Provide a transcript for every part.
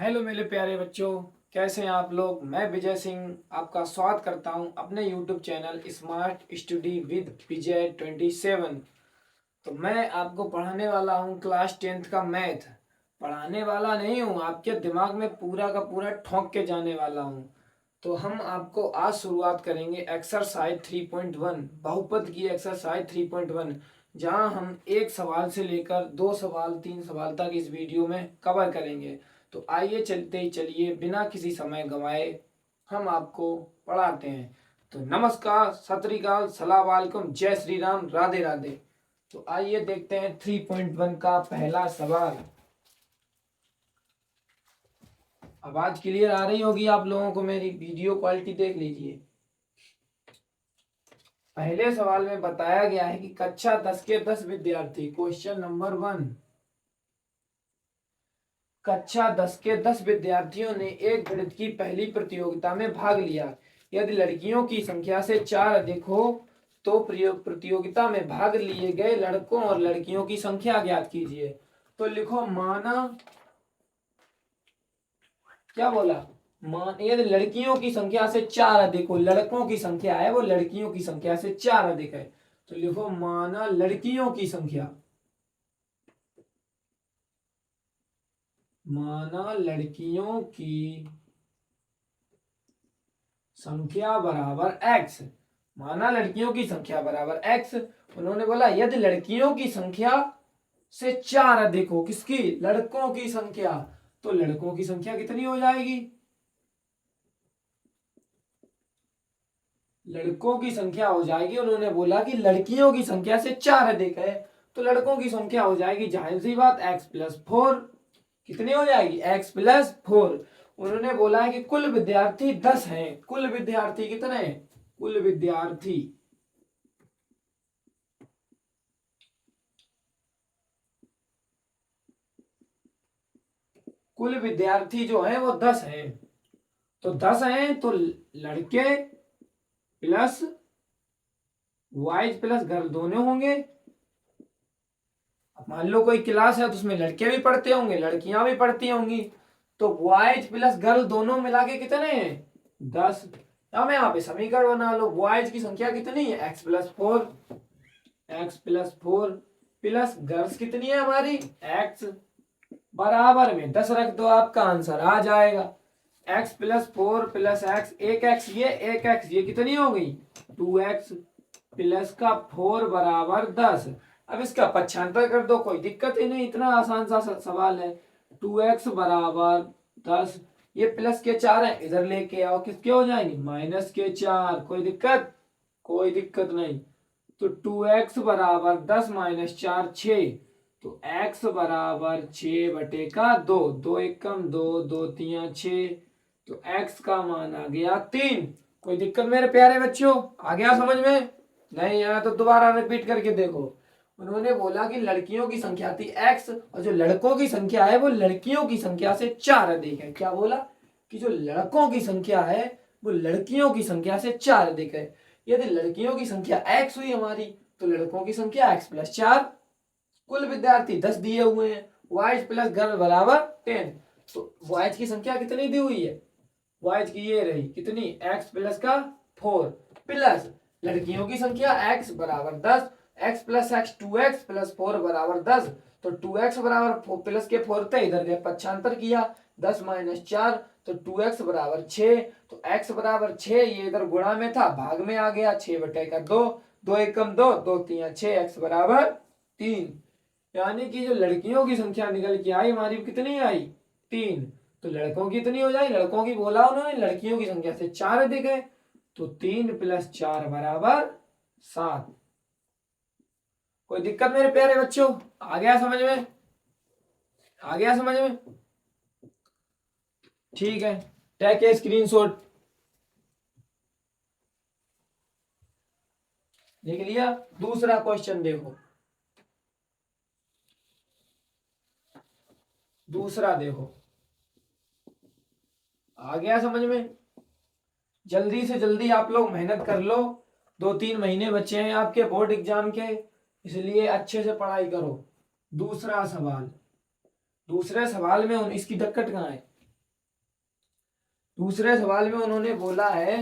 Hello मेरे प्यारे बच्चों, कैसे हैं आप लोग। मैं विजय सिंह आपका स्वागत करता हूं अपने YouTube channel smart study with Vijay 27। तो मैं आपको पढ़ाने वाला हूं क्लास 10th का मैथ। पढ़ाने वाला नहीं हूं, आपके दिमाग में पूरा का पूरा ठोंक के जाने वाला हूं। तो हम आपको आज शुरुआत करेंगे एक्सरसाइज 3.1, बहुपद की एक्सरसाइज 3.1, जहां हम एक सवाल से लेकर दो सवाल तीन सवाल तक इस वीडियो में कवर करेंगे। तो आइए चलते ही चलिए बिना किसी समय गंवाए हम आपको पढ़ाते हैं। तो नमस्कार, सत श्री अकाल, सलाम वालेकुम, जय श्री राम, राधे राधे। तो आइए देखते हैं 3.1 का पहला सवाल। आवाज क्लियर आ रही होगी आप लोगों को, मेरी वीडियो क्वालिटी देख लीजिए। पहले सवाल में बताया गया है कि कक्षा 10 के 10 विद्यार्थी, क्वेश्चन नंबर 1, कक्षा 10 के 10 विद्यार्थियों ने एक गणित की पहली प्रतियोगिता में भाग लिया। यदि लड़कियों की संख्या से 4 अधिक हो तो प्रतियोगिता में भाग लिए गए लड़कों और लड़कियों की संख्या ज्ञात कीजिए। तो लिखो माना, क्या बोला, मान यदि लड़कियों की संख्या से 4 अधिक हो, लड़कों की संख्या है वो लड़कियों की संख्या से 4 अधिक है। तो लिखो माना लड़कियों की संख्या, माना लड़कियों की संख्या बराबर x, माना लड़कियों की संख्या बराबर x। उन्होंने बोला यदि लड़कियों की संख्या से 4 अधिक हो, किसकी, लड़कों की संख्या, तो लड़कों की संख्या कितनी हो जाएगी, लड़कों की संख्या हो जाएगी। उन्होंने बोला कि लड़कियों की संख्या से 4 अधिक है तो लड़कों की संख्या हो जाएगी, जाहिर सी बात, x+4। कितनी हो जाएगी, x+4। उन्होंने बोला है कि कुल विद्यार्थी 10 हैं। कुल विद्यार्थी कितने हैं, कुल विद्यार्थी, कुल विद्यार्थी जो है वो 10 हैं। तो 10 हैं तो लड़के प्लस बॉयज प्लस गर्ल दोनों होंगे। अब मान लो कोई क्लास है तो उसमें लड़के भी पढ़ते होंगे लड़कियां भी पढ़ती होंगी, तो बॉयज प्लस गर्ल दोनों मिला के कितने हैं, 10। अब यहाँ पे समीकरण बना लो, बॉयज की संख्या कितनी है, x+4, x+4 प्लस गर्ल्स कितनी है हमारी, x, बराबर में 10 रख दो, आपका आंसर आ जाएगा। x+4 प्लस x, एक x ये एक x ये कितनी हो गई, 2x प्लस का 4 बराबर 10। अब इसका पक्षांतर कर दो, कोई दिक्कत ही नहीं, इतना आसान सा सवाल है। 2x बराबर 10, ये प्लस के 4 है, इधर लेके आओ, किसके हो जाएंगे, -4। कोई दिक्कत, कोई दिक्कत नहीं। तो 2x बराबर 10 -4 6, तो x बराबर 6/2, 2 एकम 2, 2 3 6, तो x का मान आ गया 3। कोई दिक्कत मेरे प्यारे बच्चों, आ गया समझ में, नहीं आया तो दोबारा रिपीट करके देखो। उन्होंने बोला कि लड़कियों की संख्या थी x और जो लड़कों की संख्या है वो लड़कियों की संख्या से 4 अधिक है। क्या बोला कि जो लड़कों की संख्या है वो लड़कियों की संख्या से 4 अधिक है। यदि लड़कियों की संख्या x हुई हमारी तो लड़कों की संख्या x+4। कुल विद्यार्थी 10 दिए हुए हैं, बॉयज प्लस गर्ल बराबर 10। तो बॉयज की संख्या कितनी दी हुई है, बॉयज की ये रही कितनी, x प्लस का 4 प्लस लड़कियों की संख्या x बराबर 10, x plus x 2x plus 4 बराबर 10। तो 2x बराबर प्लस के 4 थे, इधर गए पक्षांतर किया, 10 -4, तो 2x बराबर 6। तो x बराबर 6, ये इधर गुणा में था भाग में आ गया, 6/2, 2 एकम 2, 2 3 6, x बराबर 3। यानी कि जो लड़कियों की संख्या निकल के आई हमारी कितनी आई, 3। तो लड़कों की इतनी हो जाएगी, लड़कों की बोला उन्होंने लड़कियों की संख्या से 4 अधिक है, तो 3 + 4 बराबर 7। कोई दिक्कत मेरे प्यारे बच्चों, आ गया समझ में, आ गया समझ में, ठीक है। टेक ए स्क्रीनशॉट, देख लिया। दूसरा क्वेश्चन देखो, दूसरा देखो, आ गया समझ में। जल्दी से जल्दी आप लोग मेहनत कर लो, 2-3 महीने बचे हैं आपके बोर्ड एग्जाम के, इसलिए अच्छे से पढ़ाई करो। दूसरा सवाल, दूसरे सवाल में इसकी दिक्कत कहाँ है, दूसरे सवाल में उन्होंने बोला है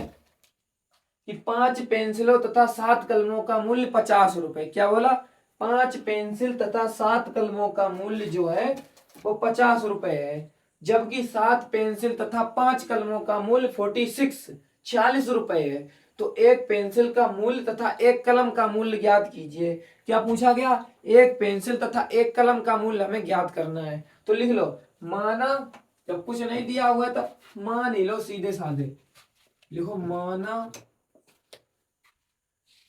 कि 5 पेंसिलों तथा 7 कलमों का मूल्य 50 रुपए। क्या बोला? 5 पेंसिल तथा 7 कलमों का मूल्य जो है वो 50 रुपए है, जबकि 7 पेंसिल तथा 5 कलमों का मूल्य 46 रुपए है। तो एक पेंसिल का मूल्य तथा एक कलम का मूल्य ज्ञात कीजिए। क्या पूछा गया? एक पेंसिल तथा एक कलम का मूल्य हमें ज्ञात करना है। तो लिख लो, माना, जब कुछ नहीं दिया हुआ है तब मान ही लो, सीधे साधे लिखो,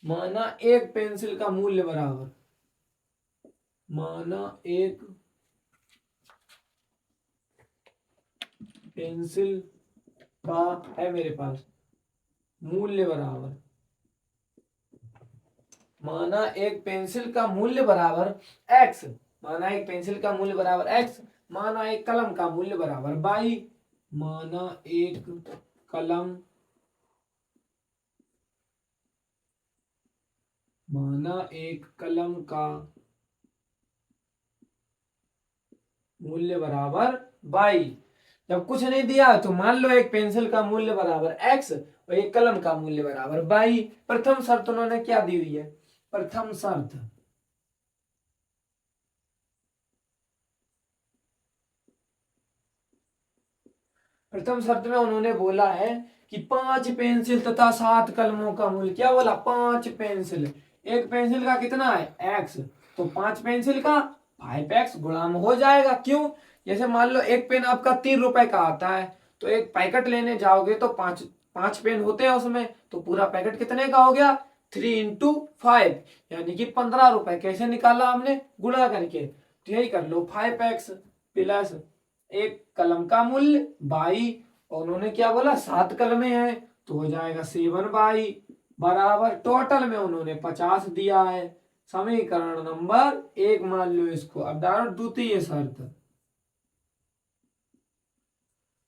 माना एक पेंसिल का मूल्य बराबर, माना एक पेंसिल का है मेरे पास मूल्य बराबर, माना एक पेंसिल का मूल्य बराबर x, माना एक पेंसिल का मूल्य बराबर x, माना एक कलम का मूल्य बराबर y, माना एक कलम, माना एक कलम का मूल्य बराबर y। जब कुछ नहीं दिया तो मान लो एक पेंसिल का मूल्य बराबर x और एक कलम का मूल्य बराबर y। प्रथम शर्त उन्होंने क्या दी हुई है? प्रथम शर्त, प्रथम शर्त में उन्होंने बोला है कि 5 पेंसिल तथा 7 कलमों का मूल्य, क्या बोला? 5 पेंसिल, एक पेंसिल का कितना है x, तो 5 पेंसिल का 5x गुणाम हो जाएगा। क्यों? जैसे मान लो एक पेन आपका 3 रुपए का आता है, तो एक पैकेट लेने जाओगे तो 5 पेन होते हैं उसमें, तो पूरा पैकेट कितने का हो गया? 3 × 5 यानी कि 15 रुपए। कैसे निकाला हमने? गुणा करके। तो यही कर लो, 5x प्लस एक कलम का मूल्य बाई, और उन्होंने क्या बोला? 7 कलमें हैं तो हो जाएगा 7 बराबर, टोटल में उन्होंने 50 दिया है। समीकरण नंबर 1 मान लो इसको। अब डालो द्वितीय शर्त,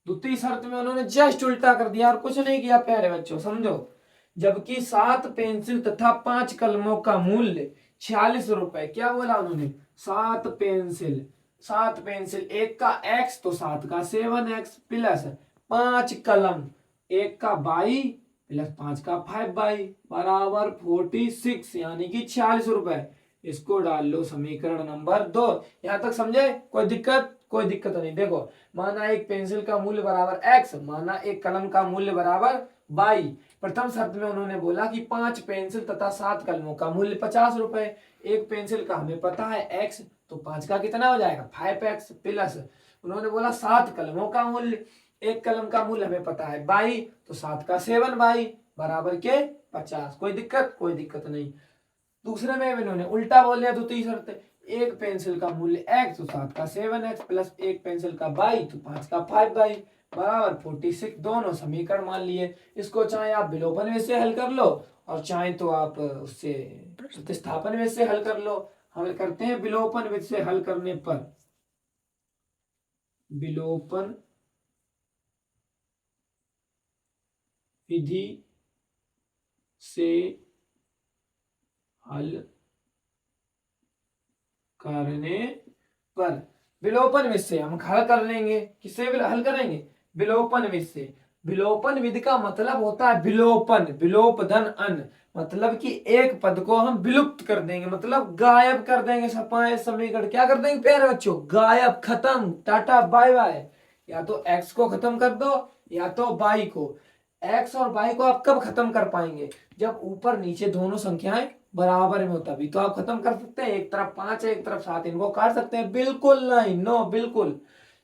द्वितीय शर्त में उन्होंने जस्ट उल्टा कर दिया और कुछ नहीं किया प्यारे बच्चों, समझो। जबकि 7 पेंसिल तथा 5 कलमों का मूल्य 46 रुपए। क्या बोला उन्होंने? 7 पेंसिल, 7 पेंसिल, एक का x तो 7 का 7x प्लस 5 कलम, एक का बाई प्लस 5 का 5 बराबर 46 यानी कि 46 रुपए। इसको डाल लो समीकरण नंबर 2। यहां तक समझे? कोई दिक्कत? कोई दिक्कत नहीं। देखो, माना एक पेंसिल का मूल्य बराबर x, माना एक कलम का मूल्य बराबर y। प्रथम शर्त में उन्होंने बोला कि 5 पेंसिल तथा 7 कलमों का मूल्य 50 रुपए। एक पेंसिल का हमें पता है x, तो 5 का कितना हो जाएगा? 5x प्लस उन्होंने बोला 7 कलमों का मूल्य, एक कलम का मूल्य हमें पता है y, तो 7 का 7y बराबर के 50। कोई दिक्कत? कोई दिक्कत नहीं। दूसरे में इन्होंने उल्टा बोल दिया। द्वितीय शर्त, एक पेंसिल का मूल्य x तो 7 का 7x प्लस एक पेंसिल का y तो 5 का 5y बराबर 46। दोनों समीकरण मान लिए। इसको चाहे आप विलोपन में से हल कर लो और चाहे तो आप उससे प्रतिस्थापन में से हल कर लो। हम करते हैं विलोपन विधि से हल करने पर, विलोपन विधि से हल करने पर, विलोपन विधि से हम हल कर लेंगे। किससे हल करेंगे? विलोपन विधि से। विलोपन विधि का मतलब होता है विलोपन, विलोप धन अन, मतलब कि एक पद को हम विलुप्त कर देंगे, मतलब गायब कर देंगे। सपाए समीकरण क्या कर देंगे प्यारे बच्चों? गायब, खत्म, टाटा बाय बाय। या तो x को खत्म कर दो या तो y को। x और y को आप कब खत्म कर पाएंगे? जब ऊपर नीचे दोनों संख्याएं बराबर में हो, तभी तो आप खत्म कर सकते हैं। एक तरफ 5 है एक तरफ 7, इनको काट सकते हैं? बिल्कुल नहीं, नो बिल्कुल।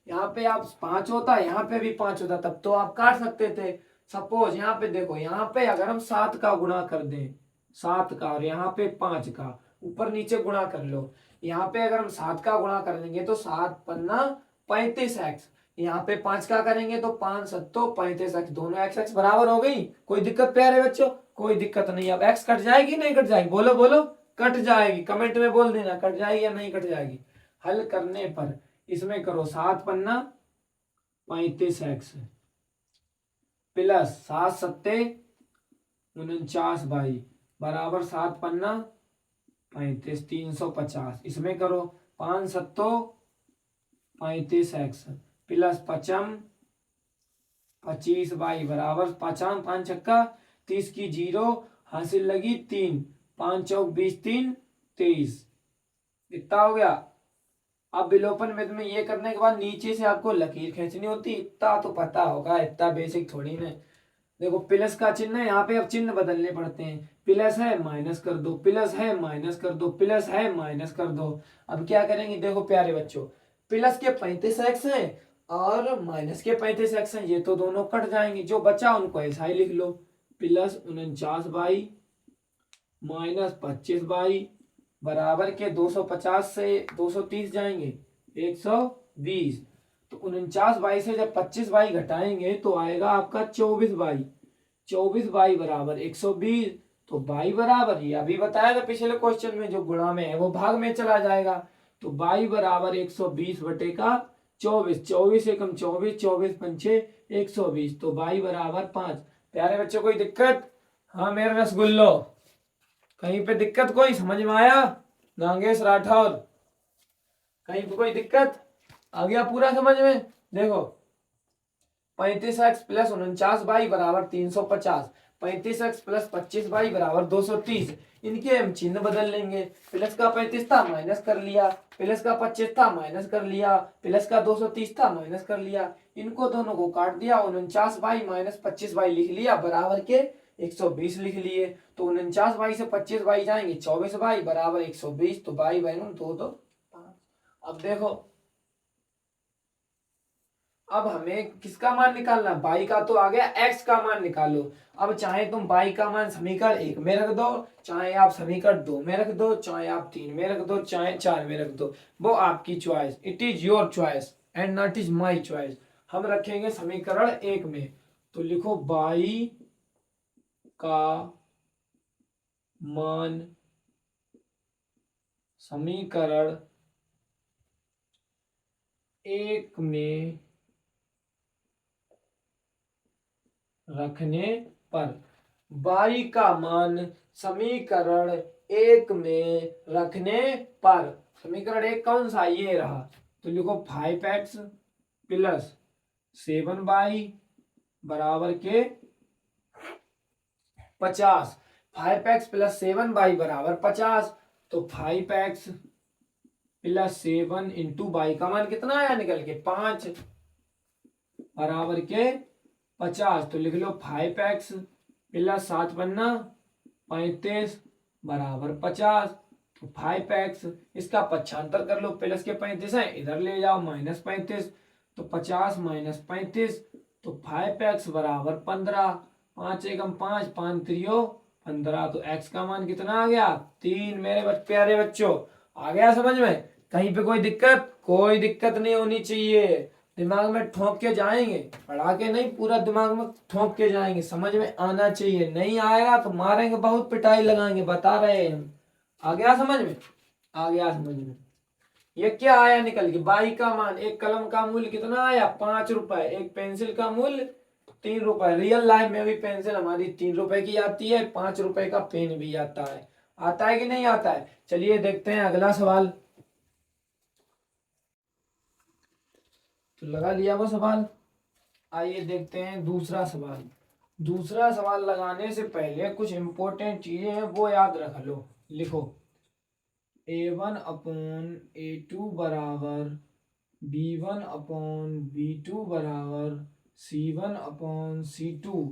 यहाँ पे आप 5 होता, यहाँ पे भी 5 होता, तब तो आप काट सकते थे। सपोज यहाँ पे देखो, यहाँ पे अगर हम 7 का गुणा कर दें, 7 का, और यहाँ पे 5 का, ऊपर नीचे गुणा कर लो। यहाँ पे अगर हम 7 का गुणा कर देंगे तो 7 पन्ना 35x, यहाँ पे 5 का करेंगे तो 5 सत्तो 35x, दोनों x बराबर हो गई। कोई दिक्कत प्यारे बच्चों? कोई दिक्कत नहीं। अब x कट जाएगी नहीं कट जाएगी? बोलो बोलो। कट जाएगी, कमेंट में बोल देना कट जाएगी या नहीं कट जाएगी। हल करने पर इसमें करो 7 पन्ना 35x प्लस 7 सत्ते 49y बराबर 7 पन्ना 35, 350। इसमें करो 5 सत्तो 35x प्लस 55 25 बराबर 5 5 छक्का 30 की 0 हासिल लगी 3 5 चौक 20 3 23। इतना हो गया। अब विलोपन विधि में ये करने के बाद नीचे से आपको लकीर खींचनी होती, इतना तो पता होगा, इतना बेसिक थोड़ी ना। देखो प्लस का चिन्ह है, यहाँ पे अब चिन्ह बदलने पड़ते हैं। प्लस है माइनस कर दो, प्लस है माइनस कर दो, प्लस है माइनस कर दो। अब क्या करेंगे देखो प्यारे बच्चों, प्लस के 35 हैं और माइनस के 35 हैं, ये तो दोनों कट जाएंगे, जो बचा उनको ऐसा ही लिख लो। प्लस 49 माइनस 25 बराबर के 250 से 230 जाएंगे 120। तो 49 से जब 25 घटाएंगे तो आएगा आपका 24। 24 बराबर 120। तो बराबर ये अभी बताया था पिछले क्वेश्चन में, जो गुणा में है वो भाग में चला जाएगा। तो बराबर 120 बटे का 24, 24 एकम 24, 24 पंचे 120। तो बराबर 5। प्यारे बच्चों कोई दिक्कत? हाँ मेरे रसगुल्लो, कहीं पे दिक्कत कोई समझ में आया? नागेश राठौर, कहीं पे कोई दिक्कत आ गया पूरा समझ में? देखो 35x प्लस 49y बराबर 350, 35x प्लस 25y बराबर 230। इनके हम चिन्ह बदल लेंगे, प्लस का 35 था माइनस कर लिया, प्लस का 25 था माइनस कर लिया, प्लस का 230 था माइनस कर लिया, इनको दोनों को काट दिया, 49y माइनस 25y लिख लिया बराबर के 120 लिख लिए। तो 49y से 25y जाएंगे 24y बराबर 120। तो y बहन 2 2 5। अब देखो, अब हमें किसका मान निकालना? बाई का तो आ गया, एक्स का मान निकालो। अब चाहे तुम बाई का मान समीकरण 1 में रख दो, चाहे आप समीकरण 2 में रख दो, चाहे आप 3 में रख दो, चाहे 4 में रख दो, वो आपकी choice, it is your choice and not is my choice. हम रखेंगे समीकरण 1 में, तो लिखो बाई का मान समीकरण 1 में रखने पर, बाई का मान समीकरण 1 में रखने पर, समीकरण 1 कौन सा? ये रहा। तो लिखो 5x प्लस 7y बराबर के 50। 5x प्लस 7y बराबर 50। तो 5x प्लस 7 इंटू बाई का मान कितना आया निकल के? 5 बराबर के 50। तो लिख लो 5x प्लस 7 बनना 35 बराबर 50। तो 5x, इसका पक्षांतर कर लो, प्लस के 35 है इधर ले जाओ माइनस 35। तो 50 माइनस 35। तो 5x बराबर 15, 5 एकम 5, 5 त्रियो 15। तो x का मान कितना आ गया? 3। मेरे प्यारे बच्चों आ गया समझ में? कहीं पे कोई दिक्कत? कोई दिक्कत नहीं होनी चाहिए, दिमाग में ठोक के जाएंगे, पढ़ा के नहीं, पूरा दिमाग में ठोक के जाएंगे, समझ में आना चाहिए। नहीं आएगा तो मारेंगे, बहुत पिटाई लगाएंगे, बता रहे हैं हम। आ गया समझ में? आ गया समझ में? ये क्या आया निकल के? बाई का मान, एक कलम का मूल्य कितना आया? 5 रुपए, एक पेंसिल का मूल्य 3 रुपए। रियल लाइफ में भी पेंसिल हमारी 3 रुपए की आती है, 5 रुपए का पेन भी आता है। आता है कि नहीं आता है? चलिए देखते हैं अगला सवाल। तो लगा लिया वो सवाल। आइए देखते हैं दूसरा सवाल। दूसरा सवाल लगाने से पहले कुछ इंपॉर्टेंट चीजें हैं वो याद रख लो। लिखो a1 अपॉन a2 बराबर b1 अपॉन b2 बराबर c1 अपॉन c2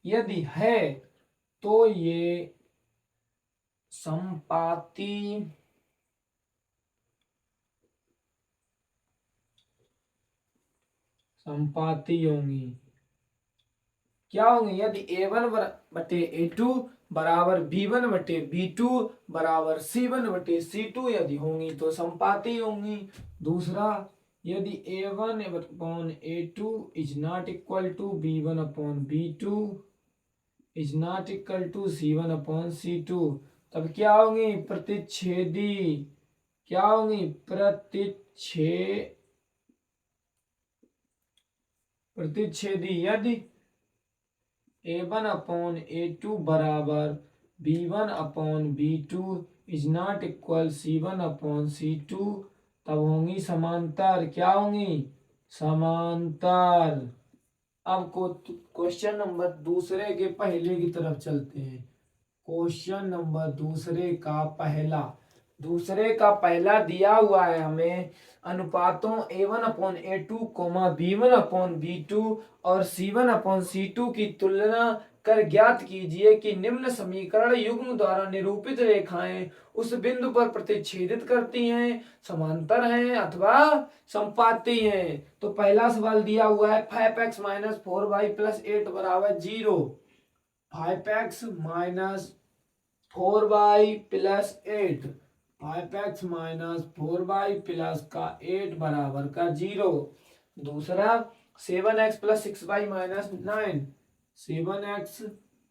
यदि है तो ये संपाती होंगी। क्या होंगी? यदि a1 बटे a2 बराबर b1 बटे b2 बराबर c1 बटे c2 यदि होंगी तो संपाती होंगी। दूसरा, यदि a1 upon a2 is not equal to b1 upon b2 is not equal to c1 upon c2, तब क्या होंगी? प्रतिच्छेदी। क्या होंगी? प्रतिच्छेदी। यदि a1 अपॉन a2 बराबर b1 upon b2 is not equal c1 upon c2, तब होंगी समांतर। क्या होंगी? समांतर। अब क्वेश्चन नंबर दूसरे के पहले की तरफ चलते हैं। क्वेश्चन नंबर दूसरे का पहला दिया हुआ है हमें अनुपातों a1/a2, b1/b2 और c1/c2 की तुलना कर ज्ञात कीजिए कि निम्न समीकरण युग्म द्वारा निरूपित रेखाएं उस बिंदु पर प्रतिच्छेदित करती हैं, समांतर हैं अथवा संपाती हैं। तो पहला सवाल दिया हुआ है 5x - 4y + 8 = 0। 5x - 4y + 8, 5x - 4y + 8 = 0। दूसरा 7x + 6y - 9, 7x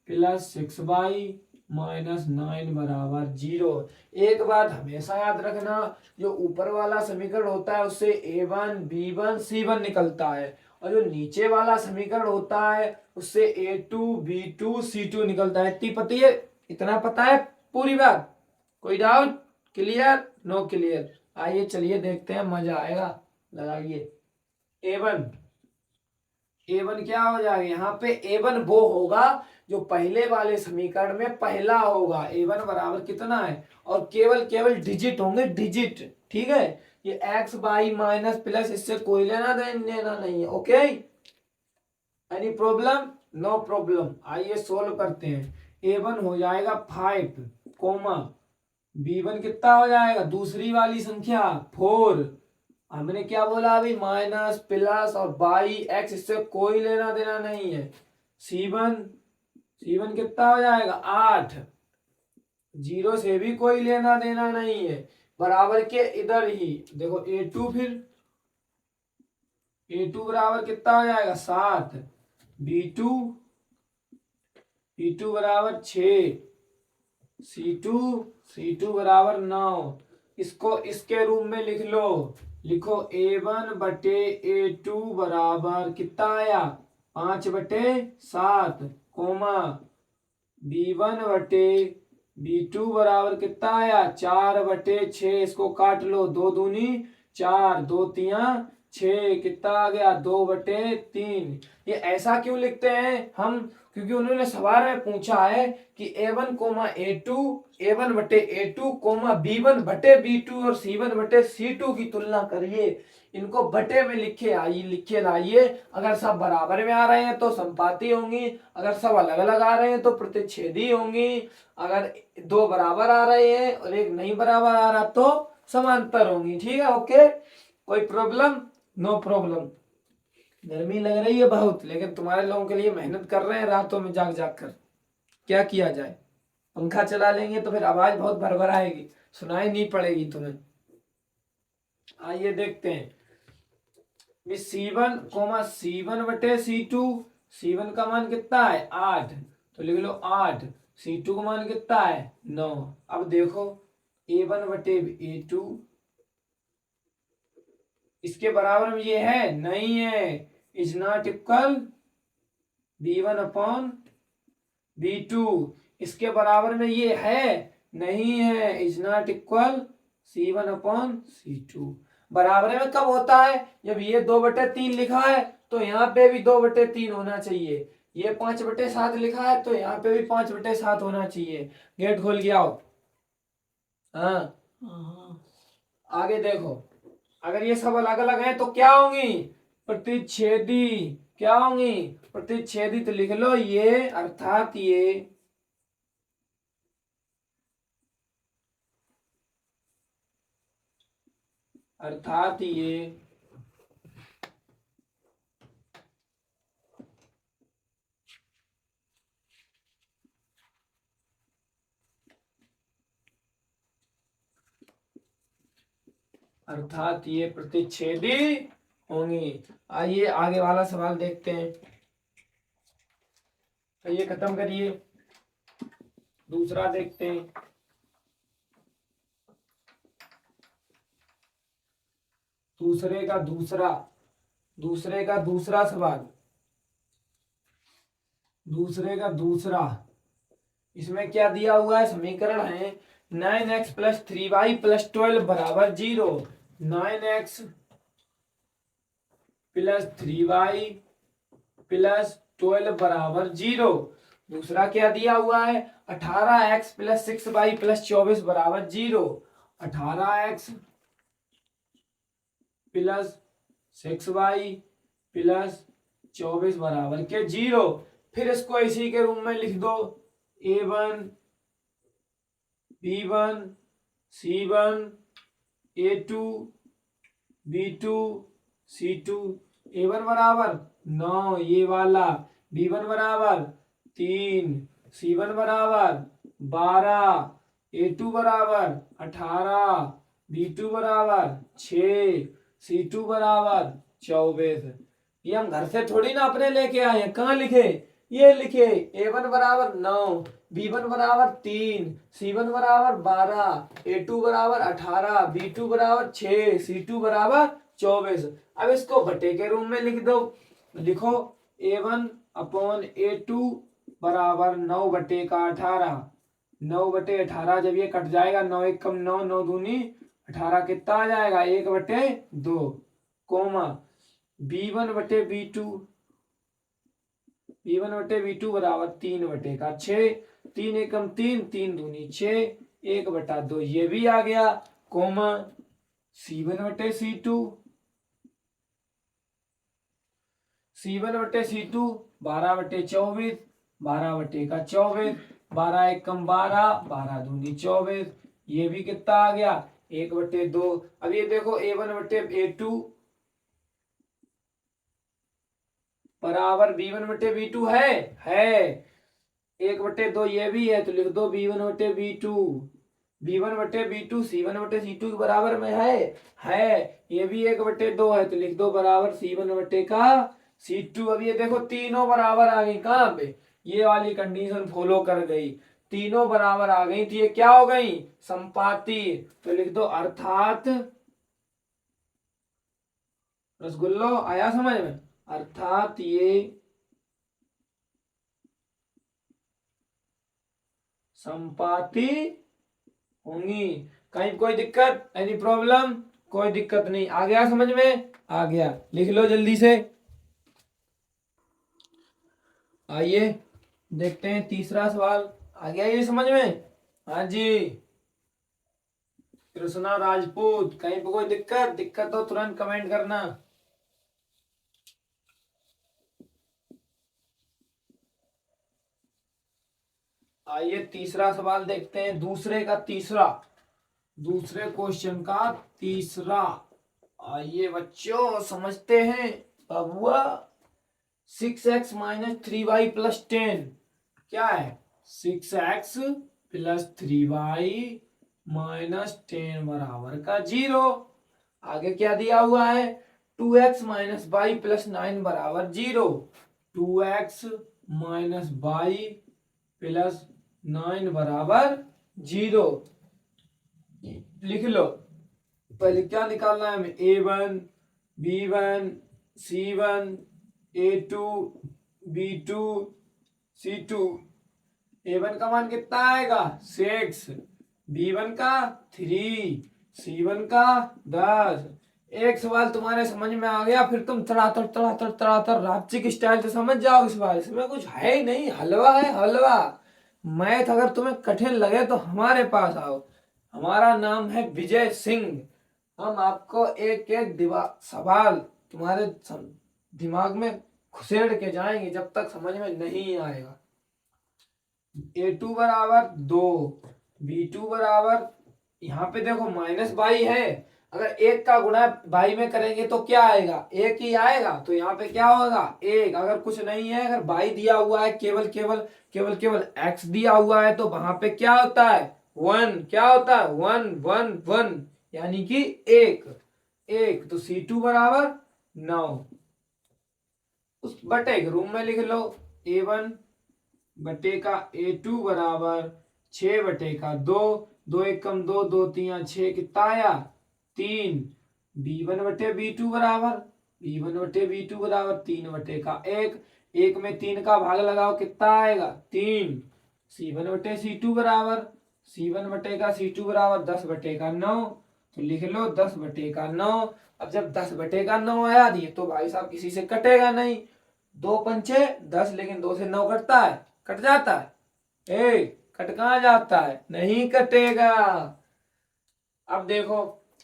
+ 6y - 9 = 0। एक बात हमेशा याद रखना, जो ऊपर वाला समीकरण होता है उससे a1 b1 c1 निकलता है, और जो नीचे वाला समीकरण होता है उससे a2 b2 c2 निकलता है। इतना पता है पूरी बात? कोई डाउट? क्लियर? No clear? आइए चलिए देखते हैं, मजा आएगा। लगाइए a1 क्या हो जाएगा यहाँ पे? a1 वो होगा जो पहले वाले समीकरण में पहला होगा। a1 बराबर कितना है? और केवल डिजिट होंगे, डिजिट। ठीक है, ये x बाई माइनस प्लस इससे कोई लेना देना नहीं है। Okay, any problem? No problem. आइए सोल्व करते हैं। a1 हो जाएगा 5, b1 कितना हो जाएगा? दूसरी वाली संख्या 4। हमने क्या बोला अभी? माइनस प्लस और बाई एक्स, इससे कोई लेना देना नहीं है। c1 कितना हो जाएगा? 8, 0 से भी कोई लेना देना नहीं है। बराबर के इधर ही देखो a2, फिर a2 बराबर कितना हो जाएगा? 7, b2 बराबर 6, c2 बराबर 9। इसको इसके रूप में लिख लो। लिखो a1/a2 बराबर कितना आया? 5/7, b1/b2 बराबर कितना आया? 4/6। इसको काट लो, 2 दूनी 4, 2 तिया 6, कितना आ गया? 2/3। ये ऐसा क्यों लिखते हैं हम? क्योंकि उन्होंने सवाल में पूछा है कि a1, a2, a1/a2, b1/b2 और c1/c2 की तुलना करिए। इनको बटे में लिखे लाइए। अगर सब बराबर में आ रहे हैं तो संपाती होंगी, अगर सब अलग अलग आ रहे हैं तो प्रतिच्छेदी होंगी, अगर दो बराबर आ रहे हैं और एक नहीं बराबर आ रहा तो समांतर होंगी। ठीक है, ओके, कोई प्रॉब्लम? No problem. गर्मी लग रही है बहुत, लेकिन तुम्हारे लोगों के लिए मेहनत कर रहे हैं रातों में जाग जाग कर। क्या किया जाए? पंखा चला लेंगे तो फिर आवाज बहुत भरभर आएगी, सुनाई नहीं पड़ेगी तुम्हें। आइए देखते हैं। c1/c2, c1 का मान कितना है? 8, तो लिख लो 8। c2 का मान कितना है? 9। अब देखो a1/a2 इसके बराबर में ये है? नहीं है, इज नॉट इक्वल b1/b2। इसके बराबर में ये है? नहीं है, इज नॉट इक्वल c1/c2। बराबर में कब होता है? जब ये 2/3 लिखा है तो यहाँ पे भी 2/3 होना चाहिए। ये 5/7 लिखा है तो यहाँ पे भी 5/7 होना चाहिए। गेट खोल के आओ। हाँ, आगे देखो, अगर ये सब अलग अलग है तो क्या होंगी? प्रतिच्छेदी। क्या होंगी? प्रतिच्छेदी। तो लिख लो ये, अर्थात ये अर्थात ये अर्थात ये प्रतिच्छेदी होंगी। आइए आगे वाला सवाल देखते हैं। तो ये खत्म करिए, दूसरा देखते हैं। दूसरे का दूसरा सवाल, इसमें क्या दिया हुआ है? समीकरण है 9x + 3y + 12 = 0। 9x + 3y plus 12 बराबर 0। दूसरा क्या दिया हुआ है 18x प्लस 6y प्लस 24 बराबर 0। 18x प्लस 6y प्लस 24 बराबर के 0। फिर इसको इसी के रूप में लिख दो a1 b1 c1 a2 b2 c2। a1 बराबर 9 ये वाला, b1 बराबर 3, c1 बराबर 12, a2 बराबर 18, b2 बराबर 6, c2 बराबर 24। ये हम घर से थोड़ी ना अपने लेके आए हैं, कहाँ लिखे, ये लिखे a1 बराबर 9, b1 बराबर 3, c1 बराबर 12, a2 बराबर 18, b2 बराबर 6, c2 बराबर 24। अब इसको बटे के रूप में लिख दो, लिखो a1 अपॉन a2 बराबर 9 बटे का 18। 9 बटे 18 जब ये कट जाएगा 9 एक कम 9, 9 दूनी 18 कितना आ जाएगा 1 बटे 2, कोमा b1 बटे b2, b1 बटे b2 बराबर 3 बटे का 6, 3 एकम 3, 3 दूनी 6, 1 बटा 2 ये भी आ गया, कोमा c1 बटे c2, c1 बटे c2 12 बटे 24, 12 बटे का 24, 12 एकम 12, 12 दूनी 24, ये भी कितना आ गया 1 बटे 2। अब ये देखो a1 बटे a2 बराबर b1 बटे b2 है 1 बटे 2 ये भी है, तो लिख दो b1 बटे b2, b1 बटे b2 c1 बटे c2 के बराबर में है, ये भी 1 बटे 2 है, तो लिख दो बराबर c1 बटे का c2। अब ये देखो तीनों बराबर आ गई, कहाँ पे ये वाली कंडीशन फॉलो कर गई, तीनों बराबर आ गई, तो ये क्या हो गई संपाती। तो लिख दो अर्थात, रसगुल्लो आया समझ में, अर्थात ये संपाती होंगी। कहीं कोई दिक्कत, एनी प्रॉब्लम, कोई दिक्कत नहीं, आ गया समझ में, आ गया, लिख लो जल्दी से। आइए देखते हैं तीसरा सवाल, आ गया ये समझ में, हाँ जी कृष्णा राजपूत, कहीं पे कोई दिक्कत हो तुरंत कमेंट करना। आइए तीसरा सवाल देखते हैं, दूसरे क्वेश्चन का तीसरा। आइए बच्चों समझते हैं। अब हुआ 6x माइनस 3y प्लस 10 क्या है 6x प्लस 3y माइनस 10 बराबर का 0। आगे क्या दिया हुआ है 2x माइनस वाई प्लस 9 बराबर 0। 2x माइनस वाई प्लस 9 बराबर 0। लिख लो, पहले क्या निकालना है हमें a1 b1 c1 a2 b2 c2। a1 का मान कितना आएगा 6, b1 का 3, c1 का 10। एक सवाल तुम्हारे समझ में आ गया, फिर तुम तड़ातर रापची की स्टाइल से समझ जाओ इस बार, इसमें कुछ है ही नहीं, हलवा है हलवा। मैथ अगर तुम्हें कठिन लगे तो हमारे पास आओ, हमारा नाम है विजय सिंह। हम आपको एक एक सवाल तुम्हारे दिमाग में घुसेड़ के जाएंगे जब तक समझ में नहीं आएगा। a2 बराबर 2, b2 बराबर, यहाँ पे देखो माइनस बाई है, अगर एक का गुणा बाई में करेंगे तो क्या आएगा एक ही आएगा, तो यहाँ पे क्या होगा एक। अगर कुछ नहीं है, अगर बाई दिया हुआ है, केवल केवल केवल केवल एक्स दिया हुआ है, तो वहां पे क्या होता है 1, क्या होता है 1 1 1, यानी कि एक। तो c2 बराबर 9, उस बटे के रूम में लिख लो a1 बटे का a2 बराबर 6 बटे का 2, 2 एकम 2, 2 3 6 कितना आया 3। b1 बटे b2 बराबर 3 बटे का 1, 1 में 3 का भाग लगाओ कितना आएगा 3। c1 बटे c2 बराबर 10 बटे का 9, तो लिख लो 10 बटे का 9। अब जब 10 बटे का 9 आया ये तो भाई साहब किसी से कटेगा नहीं, दो पंचे 10, लेकिन 2 से 9 कटता है, कट जाता है। कट कहाँ जाता है, नहीं कटेगा। अब देखो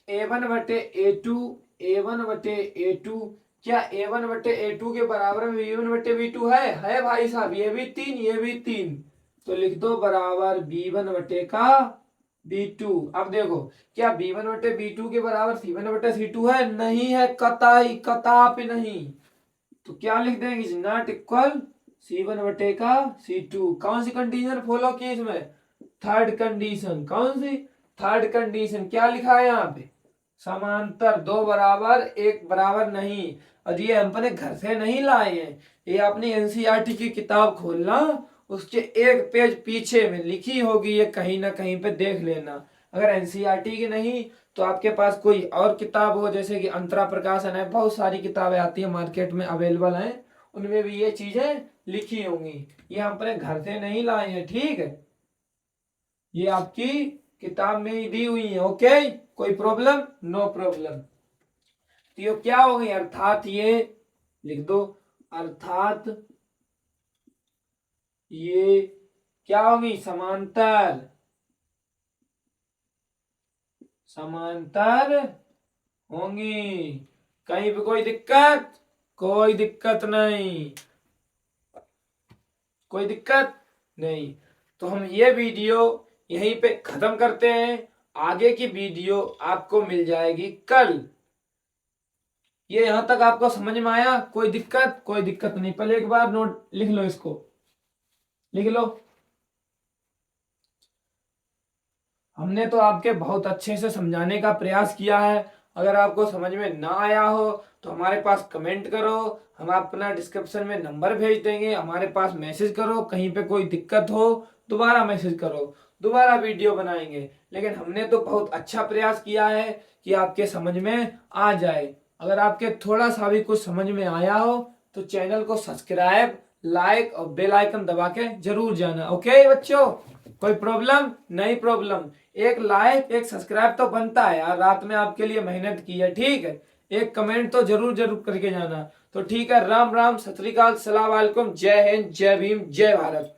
A1 बटे A2, A1 बटे A2, क्या A1 बटे A2 के बराबर में B1 बटे B2 है भाई साहब, ये भी 3 ये भी 3, तो लिख दो बराबर B1 बटे का B2। अब देखो क्या B1 बटे B2 के बराबर C1 बटे C2 है, नहीं है, कतई कतापि नहीं। तो क्या लिख देंगे, इज नॉट इक्वल C1 बटे का C2। कौन सी कंडीशन फॉलो की इसमें, थर्ड कंडीशन। कौन सी, थर्ड कंडीशन। क्या लिखा है यहाँ पे, समांतर, दो बराबर एक बराबर नहीं। और ये अपने घर से नहीं लाए हैं, ये अपनी एनसीईआरटी की किताब खोलना, उसके एक पेज पीछे में लिखी होगी, ये कहीं ना कहीं पे देख लेना। अगर एनसीईआरटी की नहीं तो आपके पास कोई और किताब हो, जैसे कि अंतरा प्रकाशन है, बहुत सारी किताबें आती है मार्केट में अवेलेबल हैं, उनमें भी ये चीजें लिखी होंगी। ये हम अपने घर से नहीं लाए हैं, ठीक है, ये आपकी किताब में ही दी हुई है। ओके, कोई प्रॉब्लम, नो प्रॉब्लम। तो ये क्या हो गई, अर्थात ये लिख दो, अर्थात ये क्या होगी, समांतर, समांतर होंगी। कहीं पे कोई दिक्कत, कोई दिक्कत नहीं, कोई दिक्कत नहीं। तो हम ये वीडियो यहीं पे खत्म करते हैं, आगे की वीडियो आपको मिल जाएगी कल। ये यहां तक आपको समझ में आया, कोई दिक्कत, कोई दिक्कत नहीं। पहले एक बार नोट लिख लो, इसको लिख लो। हमने तो आपके बहुत अच्छे से समझाने का प्रयास किया है। अगर आपको समझ में ना आया हो तो हमारे पास कमेंट करो, हम अपना डिस्क्रिप्शन में नंबर भेज देंगे, हमारे पास मैसेज करो। कहीं पे कोई दिक्कत हो दोबारा मैसेज करो, दोबारा वीडियो बनाएंगे। लेकिन हमने तो बहुत अच्छा प्रयास किया है कि आपके समझ में आ जाए। अगर आपके थोड़ा सा भी कुछ समझ में आया हो तो चैनल को सब्सक्राइब, लाइक और बेल आइकन दबा के जरूर जाना। ओके बच्चों, कोई प्रॉब्लम नहीं, प्रॉब्लम, एक लाइक एक सब्सक्राइब तो बनता है यार, रात में आपके लिए मेहनत की है, ठीक है। एक कमेंट तो जरूर जरूर करके जाना। तो ठीक है, राम राम, सत श्री अकाल, सलाम वालेकुम, जय हिंद, जय भीम, जय भारत।